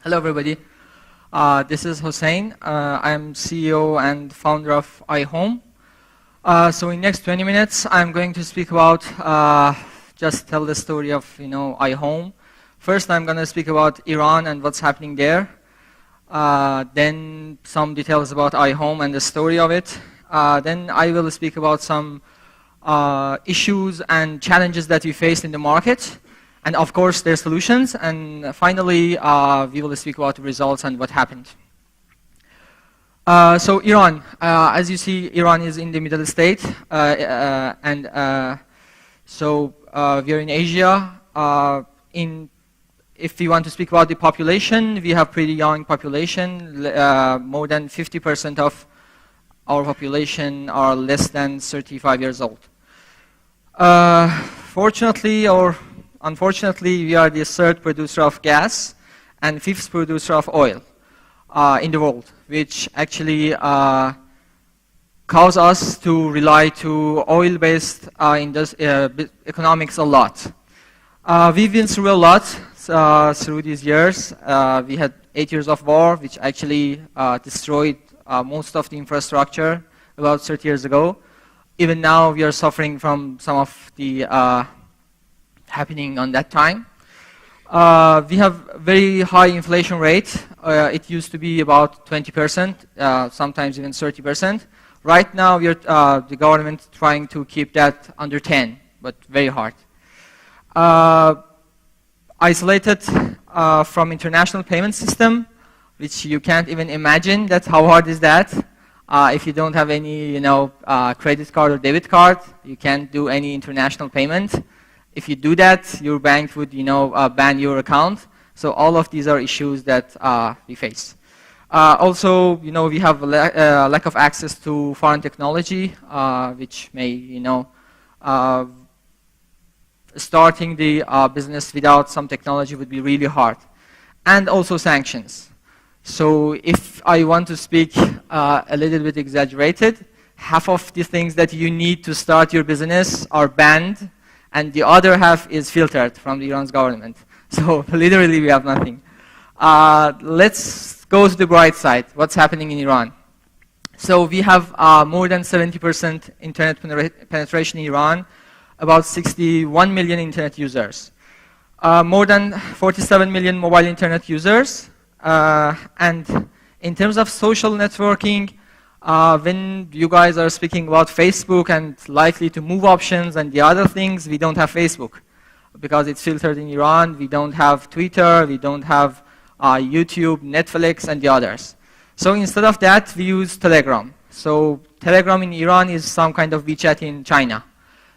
Hello, everybody. This is Hossein. I'm CEO and founder of iHome. So in next 20 minutes, I'm going to speak about, just tell the story of, iHome. First, I'm going to speak about Iran and what's happening there. Then some details about iHome and the story of it. Then I will speak about some issues and challenges that we faced in the market. And of course, their solutions. And finally, we will speak about the results and what happened. So Iran, as you see, Iran is in the Middle State. So we are in Asia. If we want to speak about the population, we have pretty young population. More than 50% of our population are less than 35 years old. Fortunately, or unfortunately, we are the third producer of gas and fifth producer of oil in the world, which actually cause us to rely to oil-based economics a lot. We've been through a lot through these years. We had 8 years of war, which actually destroyed most of the infrastructure about 30 years ago. Even now, we are suffering from some of the happening on that time. We have very high inflation rate. It used to be about 20%, sometimes even 30%. Right now, we are the government trying to keep that under 10, but very hard. Isolated from international payment system, which you can't even imagine that how hard is that. If you don't have any, credit card or debit card, you can't do any international payment. If you do that, your bank would, ban your account. So all of these are issues that we face. Also, we have a lack of access to foreign technology, which may, starting the business without some technology would be really hard. And also sanctions. So if I want to speak a little bit exaggerated, half of the things that you need to start your business are banned, and the other half is filtered from the Iran's government. So literally we have nothing. Let's go to the bright side. What's happening in Iran? So we have more than 70% internet penetration in Iran, about 61 million internet users. More than 47 million mobile internet users. And in terms of social networking, when you guys are speaking about Facebook and likely to move options and the other things, we don't have Facebook because it's filtered in Iran. We don't have Twitter, we don't have YouTube, Netflix, and the others. So instead of that, we use Telegram. So Telegram in Iran is some kind of WeChat in China.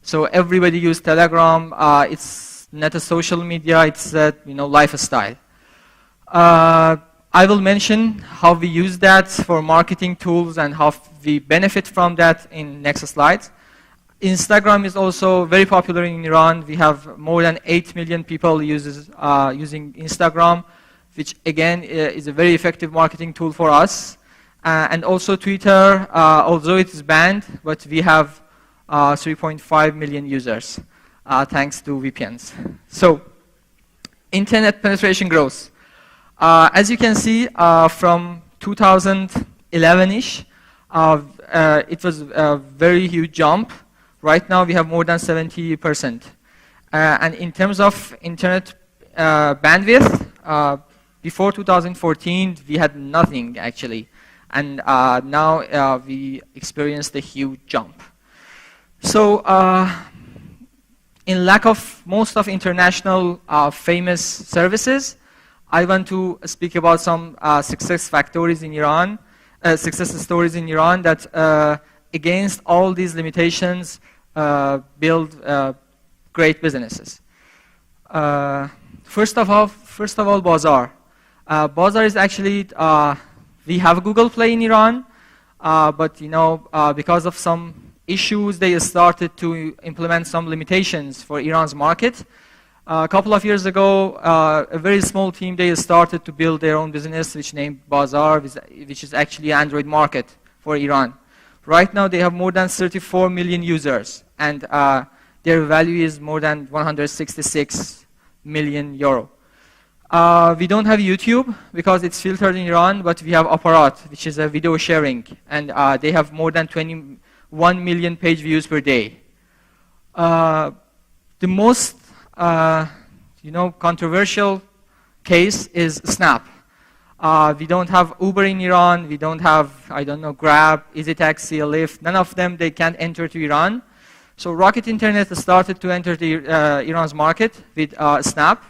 So everybody uses Telegram. It's not a social media, it's a lifestyle. I will mention how we use that for marketing tools and how we benefit from that in next slides. Instagram is also very popular in Iran. We have more than 8 million people using Instagram, which again is a very effective marketing tool for us. And also Twitter, although it is banned, but we have 3.5 million users thanks to VPNs. So, internet penetration growth. As you can see, from 2011-ish, it was a very huge jump. Right now, we have more than 70%. And in terms of internet bandwidth, before 2014, we had nothing, actually. And now we experienced a huge jump. So, in lack of most of international famous services, I want to speak about some success stories in Iran that, against all these limitations, build great businesses. First of all, Bazaar. Bazaar is actually we have Google Play in Iran, but because of some issues, they started to implement some limitations for Iran's market. A couple of years ago, a very small team, they started to build their own business, which named Bazaar, which is actually an Android market for Iran. Right now, they have more than 34 million users, and their value is more than 166 million euro. We don't have YouTube because it's filtered in Iran, but we have Apparat, which is a video sharing, and they have more than 21 million page views per day. The most controversial case is Snap. We don't have Uber in Iran. We don't have, I don't know, Grab, Easy Taxi, Lyft. None of them, they can't enter to Iran. So Rocket Internet started to enter the Iran's market with Snap.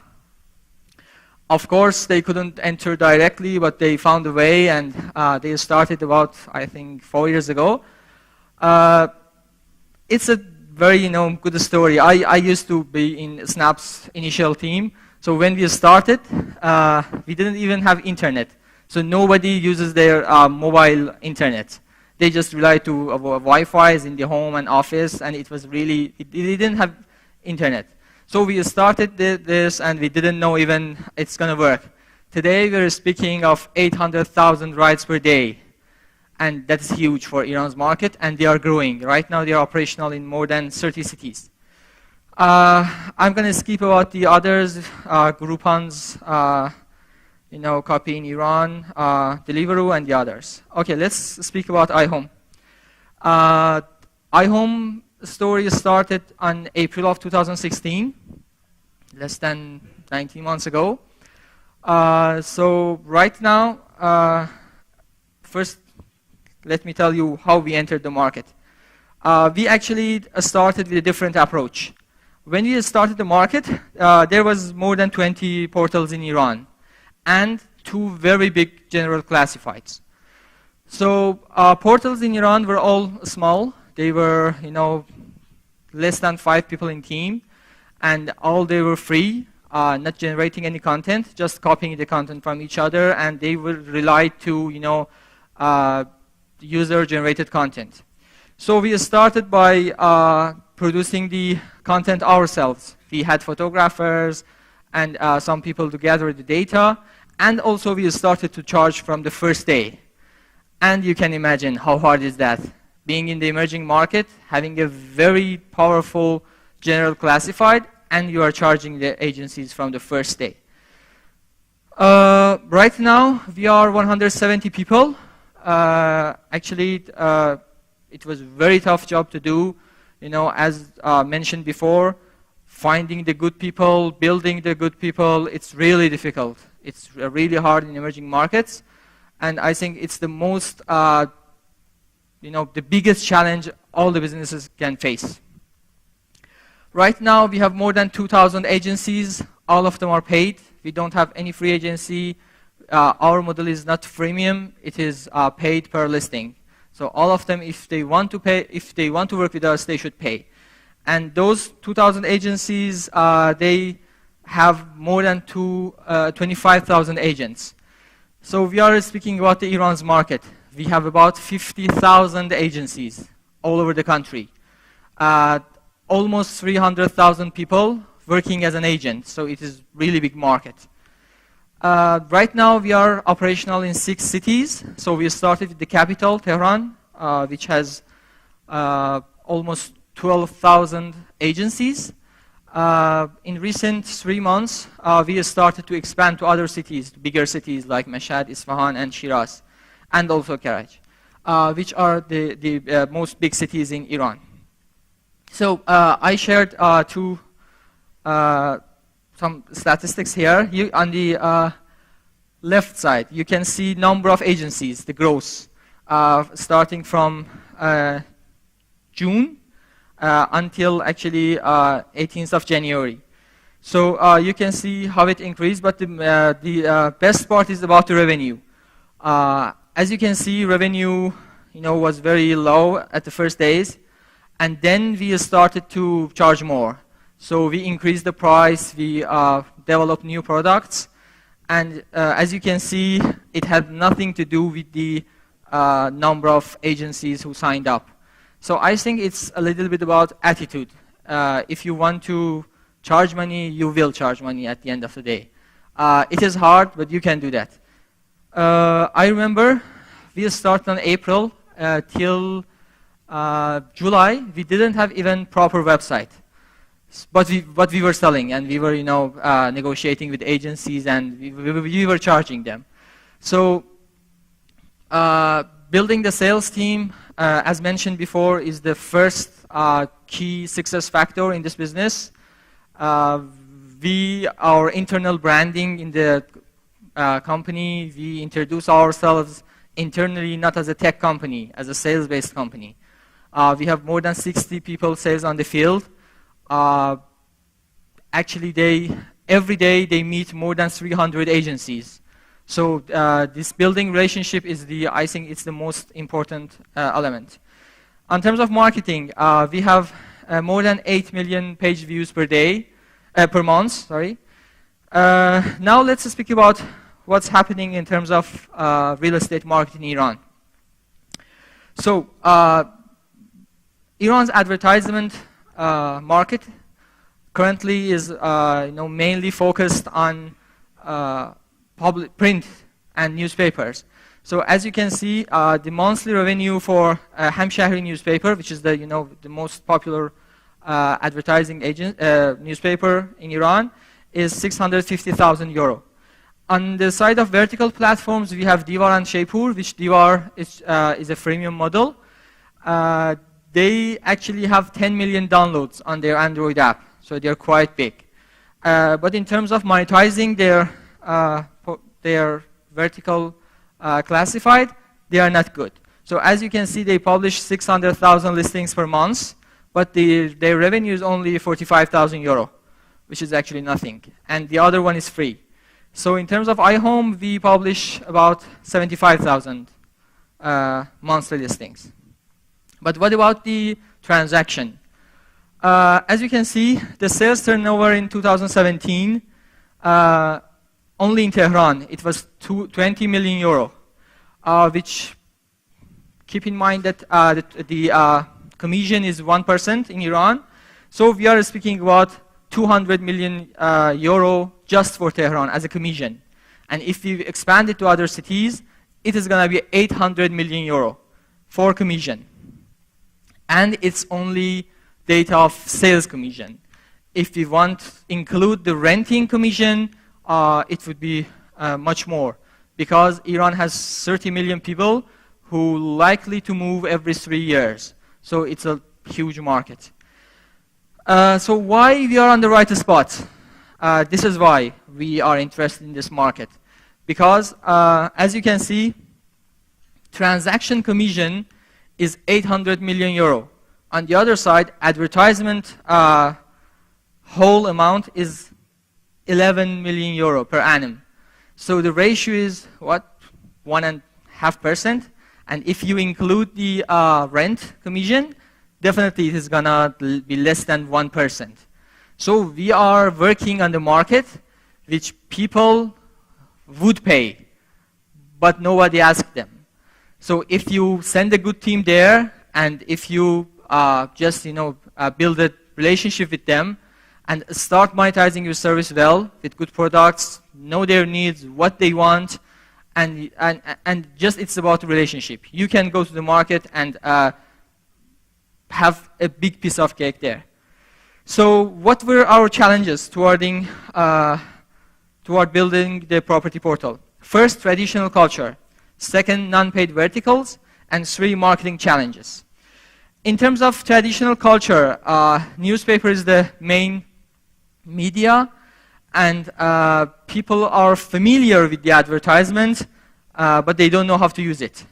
Of course, they couldn't enter directly, but they found a way, and they started about, I think, 4 years ago. It's a very, good story. I used to be in Snap's initial team. So when we started, we didn't even have internet. So nobody uses their mobile internet. They just rely to Wi-Fi's in the home and office, and it was really, they didn't have internet. So we started this, and we didn't know even it's going to work. Today, we're speaking of 800,000 rides per day. And that's huge for Iran's market, and they are growing. Right now, they are operational in more than 30 cities. I'm going to skip about the others, Groupon's, copy in Iran, Deliveroo, and the others. Okay, let's speak about iHome. iHome story started on April of 2016, less than 19 months ago. So right now, first, let me tell you how we entered the market. We actually started with a different approach. When we started the market, there was more than 20 portals in Iran and 2 very big general classifieds. So portals in Iran were all small. They were, less than 5 people in team, and all they were free, not generating any content, just copying the content from each other, and they would rely to, user-generated content. So we started by producing the content ourselves. We had photographers and some people to gather the data, and also we started to charge from the first day. And you can imagine how hard is that. Being in the emerging market, having a very powerful general classified, and you are charging the agencies from the first day. Right now, we are 170 people. Actually, it was a very tough job to do. As mentioned before, finding the good people, building the good people, it's really difficult. It's really hard in emerging markets. And I think it's the most, the biggest challenge all the businesses can face. Right now, we have more than 2,000 agencies. All of them are paid. We don't have any free agency. Our model is not freemium. It is paid per listing. So all of them, if they want to pay, if they want to work with us, they should pay. And those 2,000 agencies, they have more than 25,000 agents. So we are speaking about the Iran's market. We have about 50,000 agencies all over the country. Almost 300,000 people working as an agent. So it is really big market. Right now, we are operational in 6 cities. So we started with the capital, Tehran, which has almost 12,000 agencies. In recent 3 months, we started to expand to other cities, bigger cities like Mashhad, Isfahan, and Shiraz, and also Karaj, which are the most big cities in Iran. So I shared some statistics here. On the left side, you can see number of agencies, the growth, starting from June until actually 18th of January. So you can see how it increased, but the best part is about the revenue. As you can see, revenue was very low at the first days, and then we started to charge more. So we increased the price, we developed new products, and as you can see, it had nothing to do with the number of agencies who signed up. So I think it's a little bit about attitude. If you want to charge money, you will charge money at the end of the day. It is hard, but you can do that. I remember we started on April till July. We didn't have even proper website. But we were selling, and we were, negotiating with agencies, and we were charging them. So building the sales team, as mentioned before, is the first key success factor in this business. Our internal branding in the company, we introduce ourselves internally not as a tech company, as a sales-based company. We have more than 60 people sales on the field. Actually, every day they meet more than 300 agencies. So this building relationship is I think it's the most important element. In terms of marketing, we have more than 8 million page views per month. Sorry. Now let's speak about what's happening in terms of real estate market in Iran. So Iran's advertisement market currently is mainly focused on public print and newspapers. So as you can see, the monthly revenue for Hamshahri newspaper, which is the most popular advertising newspaper in Iran, is 650,000 euro. On the side of vertical platforms, we have Divar and Shaypur, which Divar is a freemium model. They actually have 10 million downloads on their Android app, so they're quite big. But in terms of monetizing their vertical classified, they are not good. So as you can see, they publish 600,000 listings per month, but their revenue is only 45,000 euro, which is actually nothing. And the other one is free. So in terms of iHome, we publish about 75,000 monthly listings. But what about the transaction? As you can see, the sales turnover in 2017, only in Tehran, it was 20 million euro, which keep in mind that the commission is 1% in Iran. So we are speaking about 200 million euro just for Tehran as a commission. And if we expand it to other cities, it is going to be 800 million euro for commission. And it's only data of sales commission. If we want to include the renting commission, it would be much more, because Iran has 30 million people who likely to move every 3 years. So it's a huge market. So why we are on the right spot? This is why we are interested in this market. Because as you can see, transaction commission is 800 million euro. On the other side, advertisement whole amount is 11 million euro per annum. So the ratio is what? 1.5%. And if you include the rent commission, definitely it is gonna be less than 1%. So we are working on the market which people would pay, but nobody asked them. So if you send a good team there, and if you just build a relationship with them and start monetizing your service well with good products, know their needs, what they want, and just it's about the relationship. You can go to the market and have a big piece of cake there. So what were our challenges toward building the property portal? First, traditional culture. Second, non-paid verticals. And 3, marketing challenges. In terms of traditional culture, newspaper is the main media, and people are familiar with the advertisement, but they don't know how to use it.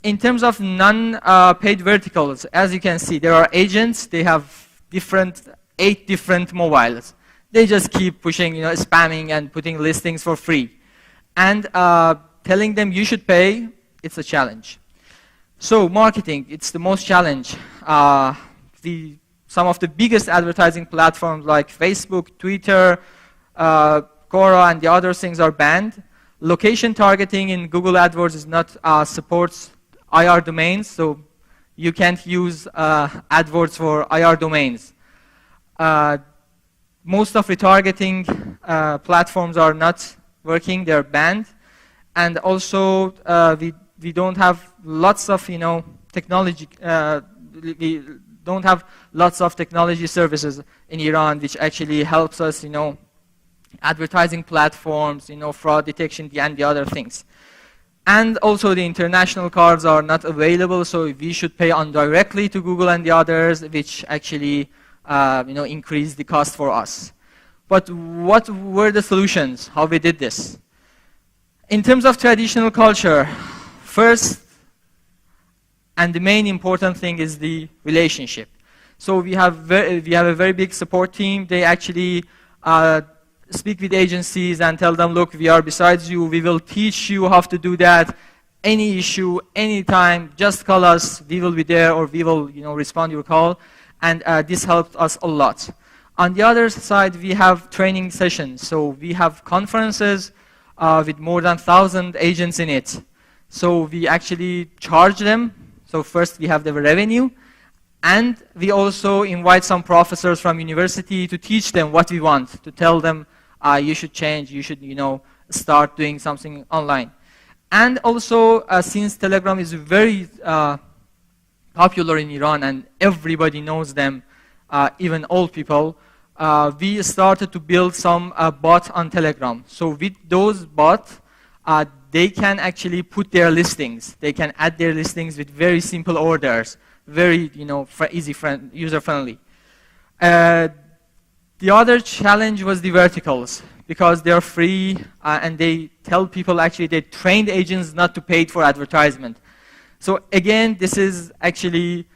In terms of non-paid verticals, as you can see, there are agents. They have 8 different mobiles. They just keep pushing, spamming and putting listings for free. And telling them you should pay, it's a challenge. So marketing, it's the most challenge. Some of the biggest advertising platforms like Facebook, Twitter, Quora, and the other things are banned. Location targeting in Google AdWords is not supports IR domains, so you can't use AdWords for IR domains. Most of retargeting platforms are not working; they're banned, and also we don't have lots of technology. don't have lots of technology services in Iran, which actually helps us, advertising platforms, fraud detection, and the other things. And also the international cards are not available, so we should pay on directly to Google and the others, which actually increase the cost for us. But what were the solutions? How we did this? In terms of traditional culture, first and the main important thing is the relationship. So we have a very big support team. They actually speak with agencies and tell them, look, we are besides you. We will teach you how to do that. Any issue, anytime, just call us. We will be there, or we will respond to your call. And this helped us a lot. On the other side, we have training sessions. So we have conferences with more than 1,000 agents in it. So we actually charge them. So first we have the revenue. And we also invite some professors from university to teach them what we want, to tell them you should change, you should start doing something online. And also, since Telegram is very popular in Iran and everybody knows them, even old people, we started to build some bots on Telegram. So with those bots, they can actually put their listings. They can add their listings with very simple orders, very easy, user-friendly. The other challenge was the verticals, because they are free and they tell people, actually they trained agents not to pay for advertisement. So again, this is actually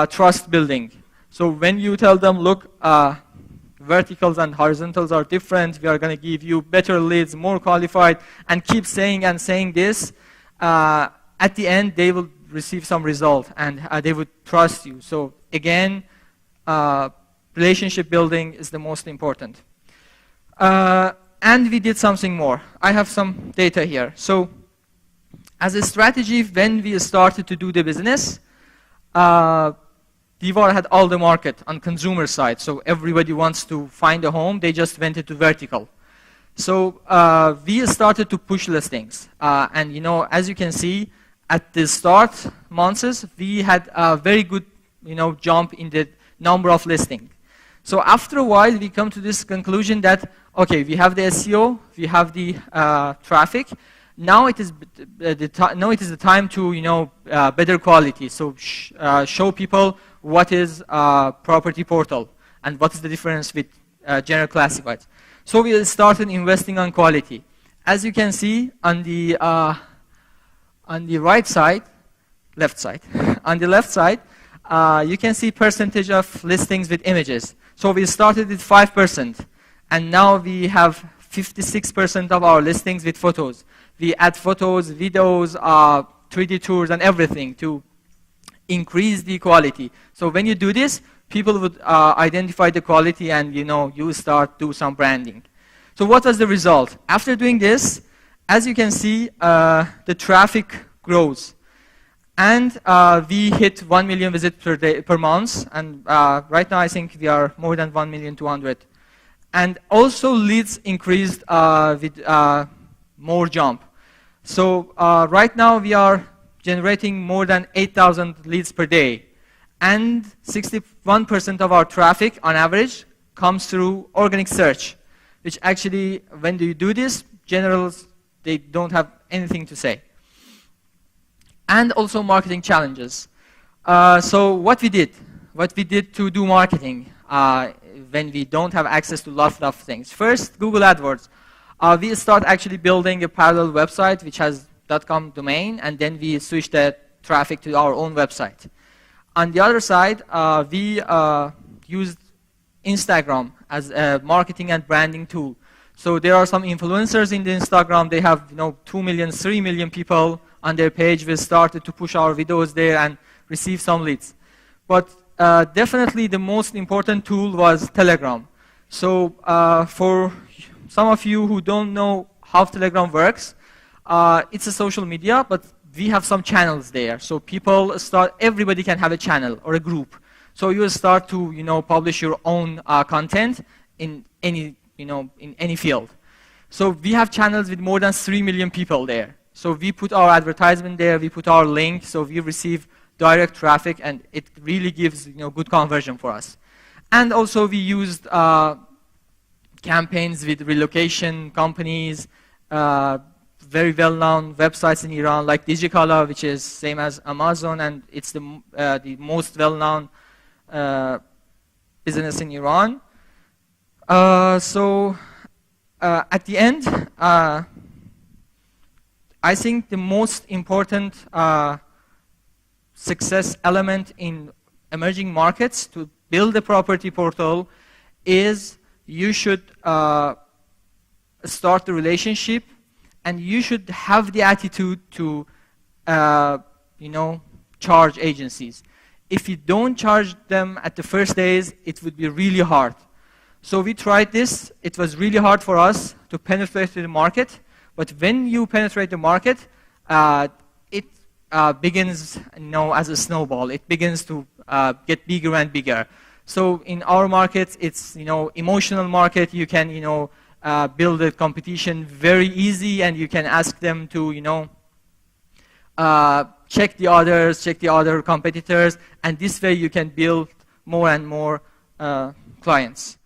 trust building. So when you tell them, look, verticals and horizontals are different, we are going to give you better leads, more qualified, and keep saying and saying this, at the end they will receive some result and they would trust you. So again, relationship building is the most important. And we did something more. I have some data here. So as a strategy, when we started to do the business, Divar had all the market on consumer side. So everybody wants to find a home. They just went into vertical. So we started to push listings. And as you can see, at the start months, we had a very good jump in the number of listings. So after a while, we come to this conclusion that, okay, we have the SEO, we have the traffic. Now it is the time to better quality. So show people what is property portal and what is the difference with general classifieds. So we started investing on quality. As you can see on the right side, left side, on the left side, you can see percentage of listings with images. So we started with 5%, and now we have 56% of our listings with photos. We add photos, videos, 3D tours, and everything to increase the quality. So when you do this, people would identify the quality, and you start do some branding. So what was the result? After doing this, as you can see, the traffic grows. And we hit 1 million visits per month, and right now I think we are more than 1,200,000. And also leads increased with more jump. So right now we are generating more than 8,000 leads per day. And 61% of our traffic on average comes through organic search, which actually, when you do this, generals, they don't have anything to say. And also marketing challenges. So what we did to do marketing when we don't have access to lots of things. First, Google AdWords. We start actually building a parallel website which has .com domain, and then we switch the traffic to our own website. On the other side, we used Instagram as a marketing and branding tool. So there are some influencers in the Instagram. They have 2 million, 3 million people on their page. We started to push our videos there and receive some leads. But definitely the most important tool was Telegram. So for some of you who don't know how Telegram works, it's a social media, but we have some channels there. So everybody can have a channel or a group. So you start to publish your own content in any field. So we have channels with more than 3 million people there. So we put our advertisement there, we put our link, so we receive direct traffic, and it really gives good conversion for us. And also we used campaigns with relocation companies, very well-known websites in Iran like Digicala, which is same as Amazon, and it's the most well-known business in Iran. So at the end, I think the most important success element in emerging markets to build a property portal is you should start the relationship, and you should have the attitude to charge agencies. If you don't charge them at the first days, it would be really hard. So we tried this. It was really hard for us to penetrate the market. But when you penetrate the market, it begins as a snowball. It begins to get bigger and bigger. So in our market, it's emotional market. You can build a competition very easy, and you can ask them to check the others, check the other competitors, and this way you can build more and more clients.